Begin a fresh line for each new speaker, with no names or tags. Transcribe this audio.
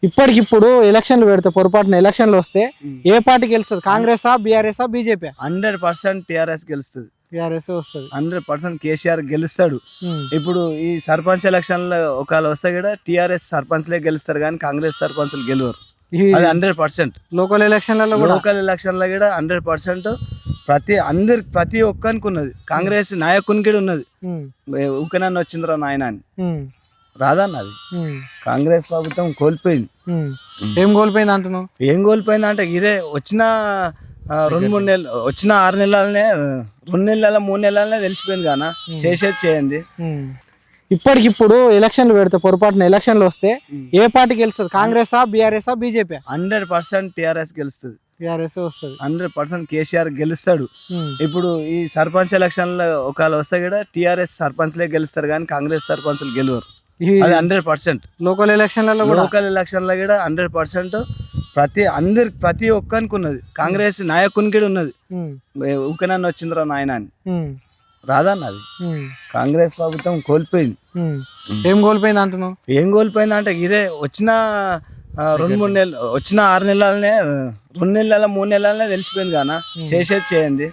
ఇప్పటికిప్పుడు ఎలక్షన్లు పెడితే పొరపాటున ఎలక్షన్లు వస్తే ఏ పార్టీ గెలుస్తుంది? Congress BRS BJP?
100% టీఆర్ఎస్ గెలుస్తుంది.
బీఆర్ఎస్ వస్తుంది.
100% కేసీఆర్ గెలుస్తాడు. ఇప్పుడు ఈ సర్పంచ్ ఎలక్షన్లో ఒకవేళ వస్తే కూడా టీఆర్ఎస్ సర్పంచ్లే గెలుస్తారు కానీ కాంగ్రెస్ సర్పంచ్లు గెలవరు. అది 100%.
లోకల్ ఎలక్షన్లలో
లోకల్ ఎలక్షన్లో కూడా 100% ప్రతి ఒక్కరికి ఉన్నది. కాంగ్రెస్ నాయకునికి ఉన్నది. ఊకనన్న వచ్చిందిరా నాయన అని రాదన్నది. కాంగ్రెస్ ప్రభుత్వం కోల్పోయింది.
ఏం కోల్పోయింది అంటున్నావు?
ఏం కోల్పోయింది అంటే ఇదే వచ్చిన 2-3 నెలలు, వచ్చిన 6 నెలలనే, 2 నెలల 3 నెలలనే తెలిసిపోయింది కానా చేసేది చేయండి.
ఇప్పటికిప్పుడు ఎలక్షన్లు పెడితే పొరపాటున ఎలక్షన్లు వస్తే ఏ పార్టీ గెలుస్తుంది? Congress BRS BJP?
100% టీఆర్ఎస్ గెలుస్తుంది.
బీఆర్ఎస్ వస్తుంది.
100% కేసీఆర్ గెలుస్తాడు. ఇప్పుడు ఈ సర్పంచ్ ఎలక్షన్లో ఒకవేళ వస్తే కూడా టీఆర్ఎస్ సర్పంచ్లే గెలుస్తారు కానీ కాంగ్రెస్ సర్పంచ్లు గెలవరు. అది 100%.
లోకల్ ఎలక్షన్లలో
లోకల్ ఎలక్షన్లో కూడా 100% ప్రతి ఒక్కరికి ఉన్నది. కాంగ్రెస్ నాయకునికి ఉన్నది. ఊకనన్న వచ్చిందిరా నాయన అని రాదన్నది. కాంగ్రెస్ ప్రభుత్వం కోల్పోయింది.
ఏం కోల్పోయింది అంటున్నావు?
ఏం కోల్పోయింది అంటే ఇదే వచ్చిన 2-3 నెలలు, వచ్చిన 6 నెలలనే, 2 నెలల 3 నెలలనే తెలిసిపోయింది కానా చేసేది చేయండి.